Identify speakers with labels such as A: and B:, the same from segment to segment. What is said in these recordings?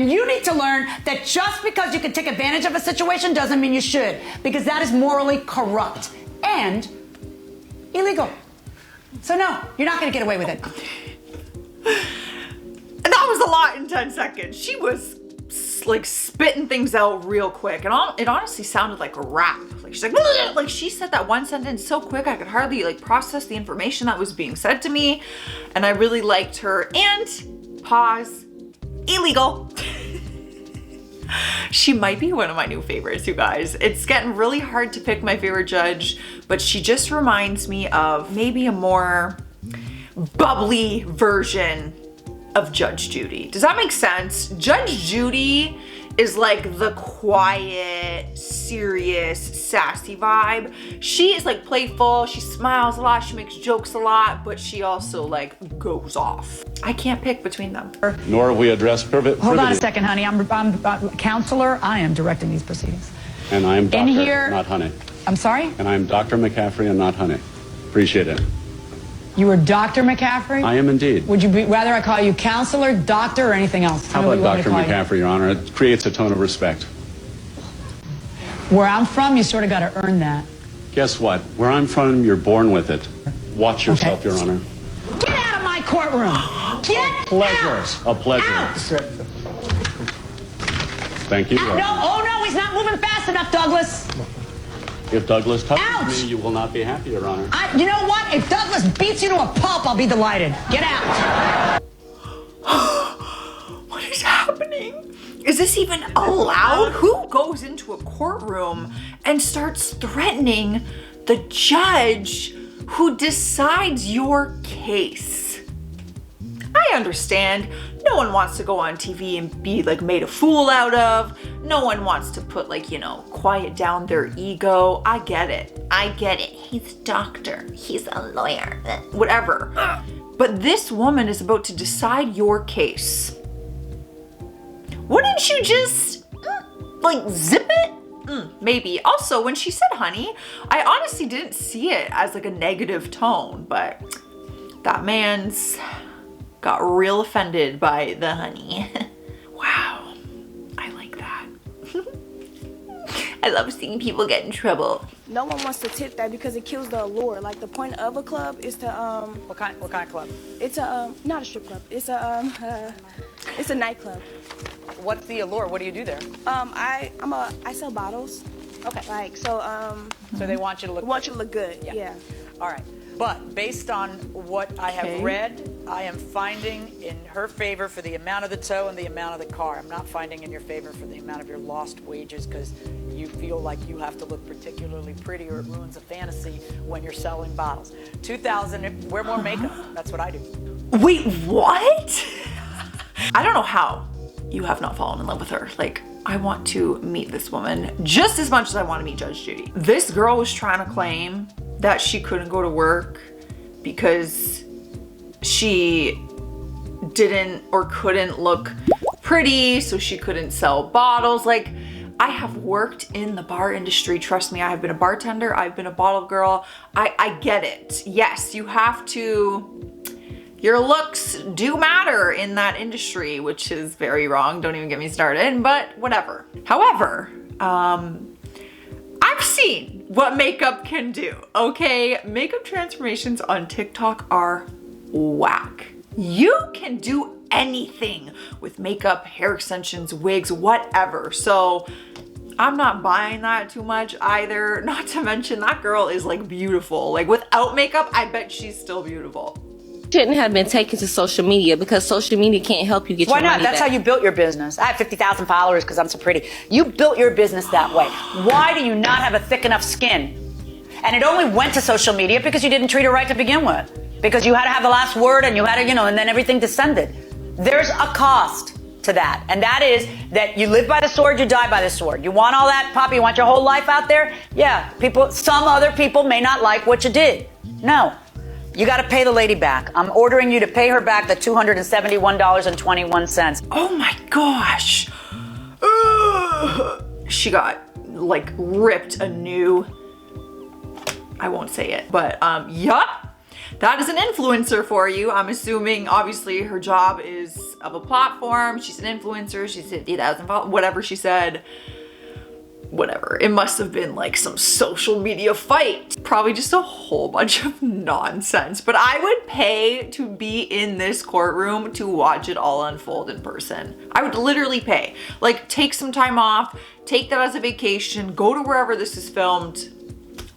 A: You need to learn that just because you can take advantage of a situation doesn't mean you should, because that is morally corrupt and illegal. So no, you're not gonna get away with it.
B: That was a lot in 10 seconds. She was like spitting things out real quick, and it honestly sounded like a rap. Like she's like, bleh! Like she said that one sentence so quick I could hardly like process the information that was being said to me, and I really liked her. And pause, illegal. She might be one of my new favorites, you guys. It's getting really hard to pick my favorite judge, but she just reminds me of maybe a more bubbly version of Judge Judy. Does that make sense? Judge Judy is like the quiet, serious, sassy vibe. She is like playful, she smiles a lot, she makes jokes a lot, but she also like goes off. I can't pick between them.
C: Nor have we addressed privity.
A: Hold on a second, honey. I'm counselor. I am directing these proceedings.
C: And I am doctor,
A: here,
C: not honey.
A: I'm sorry?
C: And I am Dr. McCaffrey and not honey. Appreciate it.
A: You are Dr. McCaffrey?
C: I am indeed.
A: Would you rather I call you counselor, doctor, or anything else?
C: How about Dr. McCaffrey, Your Honor? It creates a tone of respect.
A: Where I'm from, you sort of got to earn that.
C: Guess what? Where I'm from, you're born with it. Watch yourself,
A: Okay.
C: Your Honor.
A: Get out of my courtroom! Get
C: Pleasure.
A: out!
C: A pleasure.
A: Out!
C: Thank you.
A: Out. No, oh no, he's not moving fast enough, Douglas.
C: If Douglas touches
A: Ouch.
C: me, you will not be happy, Your Honor.
A: You know what? If Douglas beats you to a pulp, I'll be delighted. Get out.
B: What is happening? Is this even allowed? Who goes into a courtroom and starts threatening the judge who decides your case? I understand. No one wants to go on TV and be like made a fool out of. No one wants to put like, you know, quiet down their ego. I get it. I get it. He's a doctor. He's a lawyer. Whatever. But this woman is about to decide your case. Wouldn't you just like zip it? Maybe. Also, when she said honey, I honestly didn't see it as like a negative tone, but that man's got real offended by the honey. Wow, I like that. I love seeing people get in trouble.
D: No one wants to tip that because it kills the allure. Like the point of a club is to
E: What kind of club?
D: it's a not a strip club. It's a nightclub.
E: What's the allure? What do you do there?
D: I sell bottles.
E: Okay.
D: Like so
E: So they want you to look.
D: want you to look good. Yeah.
E: All right. But based on what I have
B: Okay.
E: read, I am finding in her favor for the amount of the tow and the amount of the car. I'm not finding in your favor for the amount of your lost wages because you feel like you have to look particularly pretty or it ruins a fantasy when you're selling bottles. 2,000, wear more makeup. That's what I do.
B: Wait, what? I don't know how you have not fallen in love with her. Like, I want to meet this woman just as much as I want to meet Judge Judy. This girl was trying to claim that she couldn't go to work because she didn't or couldn't look pretty, so she couldn't sell bottles. Like, I have worked in the bar industry. Trust me, I have been a bartender. I've been a bottle girl. I get it. Yes, you have to, your looks do matter in that industry, which is very wrong. Don't even get me started, but whatever. However, I've seen what makeup can do, okay? Makeup transformations on TikTok are whack. You can do anything with makeup, hair extensions, wigs, whatever. So I'm not buying that too much either. Not to mention that girl is like beautiful. Like without makeup, I bet she's still beautiful.
F: Shouldn't have been taken to social media because social media can't help you get
G: Why
F: your
G: not?
F: money
G: That's
F: back.
G: how you built your business. I have 50,000 followers because I'm so pretty. You built your business that way. Why do you not have a thick enough skin? And it only went to social media because you didn't treat her right to begin with. Because you had to have the last word and you had to, and then everything descended. There's a cost to that. And that is that you live by the sword, you die by the sword. You want all that, Poppy? You want your whole life out there? Yeah, some other people may not like what you did. No. You got to pay the lady back. I'm ordering you to pay her back the $271.21.
B: Oh my gosh. Ugh. She got like ripped a new, I won't say it, but yup. That is an influencer for you. I'm assuming, obviously, her job is of a platform. She's an influencer. She's 50,000 followers, whatever she said. Whatever. It must have been like some social media fight. Probably just a whole bunch of nonsense. But I would pay to be in this courtroom to watch it all unfold in person. I would literally pay. Like, take some time off, take that as a vacation, go to wherever this is filmed,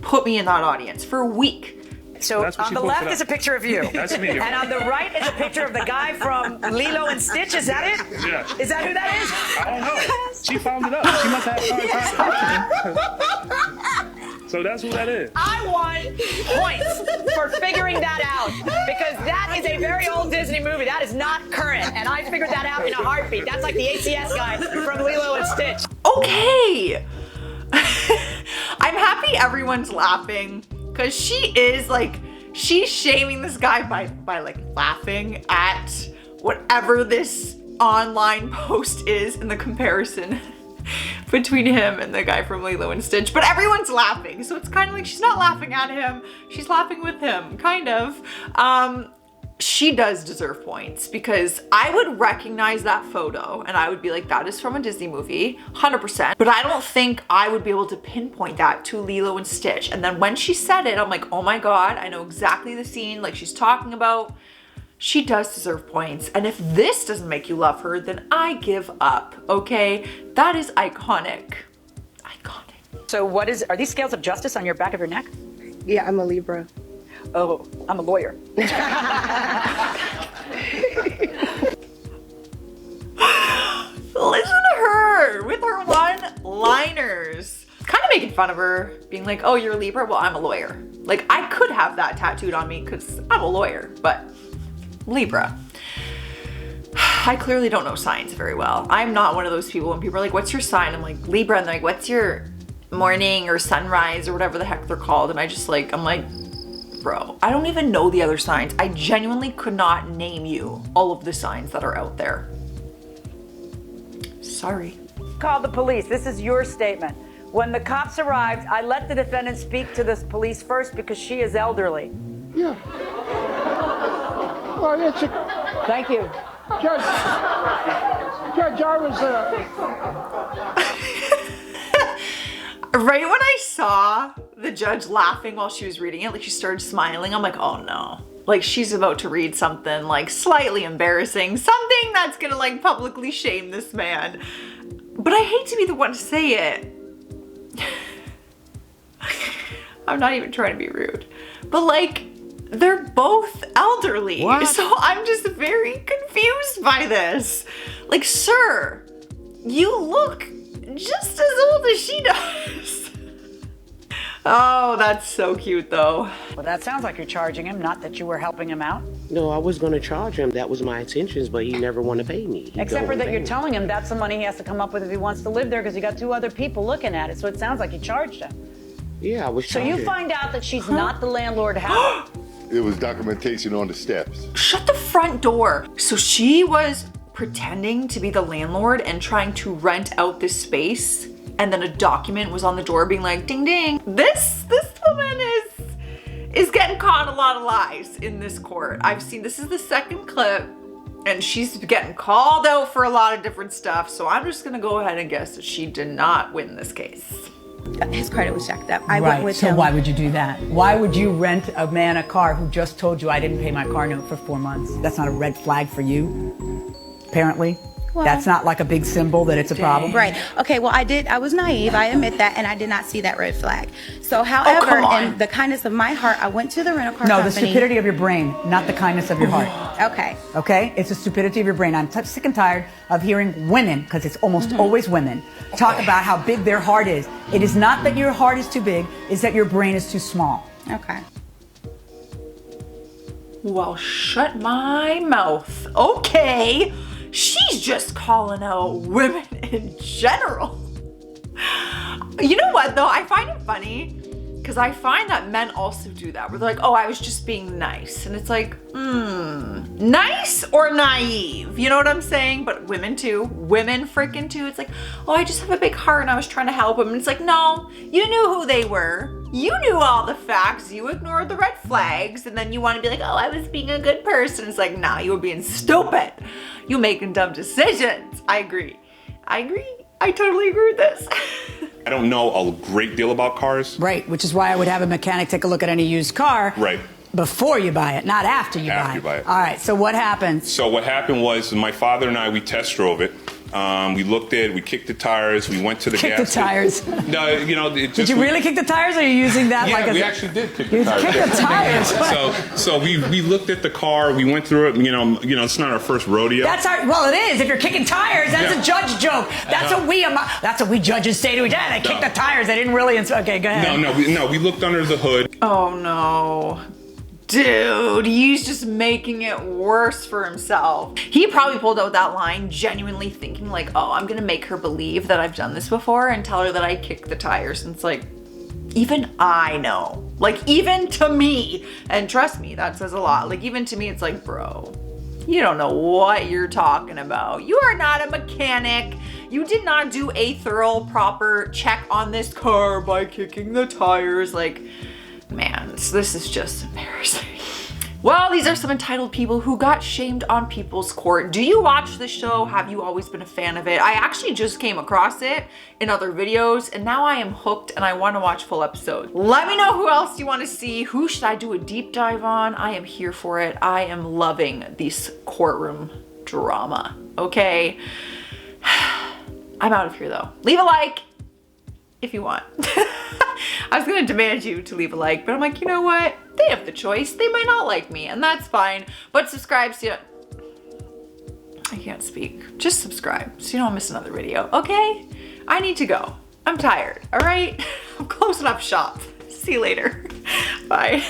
B: put me in that audience for a week.
E: So on the left is a picture of you.
H: That's me.
E: And on the right is a picture of the guy from Lilo and Stitch. Is that it?
H: Yeah.
E: Is that who that is?
H: I don't know. She found it up. She must have time. So that's who that is.
E: I want points for figuring that out because that is a very old Disney movie. That is not current. And I figured that out in a heartbeat. That's like the ACS guy from Lilo and Stitch.
B: Okay. I'm happy everyone's laughing. Because she is like, she's shaming this guy by like laughing at whatever this online post is in the comparison between him and the guy from Lilo and Stitch. But everyone's laughing. So it's kind of like she's not laughing at him. She's laughing with him, kind of. She does deserve points because I would recognize that photo and I would be like, that is from a Disney movie, 100%. But I don't think I would be able to pinpoint that to Lilo and Stitch. And then when she said it, I'm like, oh my God, I know exactly the scene like she's talking about. She does deserve points. And if this doesn't make you love her, then I give up, okay? That is iconic. Iconic.
E: So are these scales of justice on your back of your neck?
I: Yeah, I'm a Libra.
E: Oh, I'm a lawyer.
B: Listen to her with her one-liners. Kind of making fun of her, being like, oh, you're a Libra? Well, I'm a lawyer. Like, I could have that tattooed on me because I'm a lawyer, but Libra. I clearly don't know signs very well. I'm not one of those people when people are like, what's your sign? I'm like, Libra, and they're like, what's your morning or sunrise or whatever the heck they're called? And I just like, I'm like, bro, I don't even know the other signs. I genuinely could not name you all of the signs that are out there. Sorry.
E: Call the police. This is your statement. When the cops arrived, I let the defendant speak to the police first because she is elderly.
J: Yeah. Well, it's a...
E: Thank you.
J: Judge, I was...
B: Right when I saw the judge laughing while she was reading it, like she started smiling, I'm like, oh no. Like she's about to read something like slightly embarrassing, something that's gonna like publicly shame this man. But I hate to be the one to say it. I'm not even trying to be rude. But like, they're both elderly.
A: What?
B: So I'm just very confused by this. Like, sir, you look just as old as she does. Oh, that's so cute though.
E: Well, that sounds like you're charging him, not that you were helping him out.
K: No, I was going to charge him. That was my intentions, but he never wanted to pay me.
E: Except for that you're telling him that's the money he has to come up with if he wants to live there because he got 2 other people looking at it. So it sounds like you charged him.
K: Yeah, I was
E: So
K: charging.
E: you find out that she's not the landlord. How?
L: It was documentation on the steps.
B: Shut the front door. So she was pretending to be the landlord and trying to rent out this space, and then a document was on the door being like, ding ding. This woman is getting caught in a lot of lies in this court. I've seen, this is the second clip, and she's getting called out for a lot of different stuff, so I'm just gonna go ahead and guess that she did not win this case.
I: His credit was jacked up. I
A: Right,
I: went with
A: so
I: him.
A: why would you do that? Why would you rent a man a car who just told you I didn't pay my car note for 4 months? That's not a red flag for you, apparently.
I: Well,
A: That's not like a big symbol that it's a problem.
I: Right. Okay, well, I was naive. I admit that, and I did not see that red flag. So, however,
B: come on.
I: in the kindness of my heart, I went to the rental car
A: No,
I: company.
A: the stupidity of your brain, not the kindness of your heart.
I: Okay.
A: Okay? It's the stupidity of your brain. I'm sick and tired of hearing women, because it's almost always women, talk about how big their heart is. It is not that your heart is too big, it's that your brain is too small.
I: Okay.
B: Well, shut my mouth. Okay. She's just calling out women in general. You know what though? I find it funny because I find that men also do that, where they're like, oh, I was just being nice. And it's like, nice or naive? You know what I'm saying? But women too, women freaking too. It's like, oh, I just have a big heart and I was trying to help him. And it's like, no, you knew who they were. You knew all the facts. You ignored the red flags. And then you want to be like, oh, I was being a good person. It's like, nah, you were being stupid. You making dumb decisions. I agree. I totally agree with this.
M: I don't know a great deal about cars.
A: Right, which is why I would have a mechanic take a look at any used car.
M: Right.
A: Before you buy it, not after you buy it. All right, so what happened?
M: So what happened was my father and I, we test drove it. We looked at it, we kicked the tires, we went to the gas.
A: Kick the tires.
M: No, you know, it just,
A: did you really kick the tires, or are you using that
M: yeah,
A: like a...
M: we actually did kick the tires.
A: Kick the tires.
M: So we looked at the car, we went through it, you know, it's not our first rodeo.
A: Well, it is. If you're kicking tires, that's a judge joke. That's what we judges say to each other. They kicked the tires, they didn't really... Okay, go ahead.
M: We looked under the hood.
B: Oh no. Dude, he's just making it worse for himself. He probably pulled out that line genuinely thinking like, oh, I'm gonna make her believe that I've done this before and tell her that I kicked the tires. And it's like, even I know. Like, even to me, and trust me, that says a lot. Like, even to me, it's like, bro, you don't know what you're talking about. You are not a mechanic. You did not do a thorough, proper check on this car by kicking the tires. Like, man, this is just embarrassing. Well, these are some entitled people who got shamed on people's court. Do you watch this show? Have you always been a fan of it? I actually just came across it in other videos and now I am hooked and I want to watch full episodes. Let me know who else you want to see. Who should I do a deep dive on? I am here for it. I am loving this courtroom drama, okay? I'm out of here though. Leave a like if you want. I was gonna demand you to leave a like, but I'm like, you know what? They have the choice. They might not like me, and that's fine. But subscribe so you don't... I can't speak. Just subscribe so you don't miss another video, okay? I need to go. I'm tired, all right? I'm closing up shop. See you later. Bye.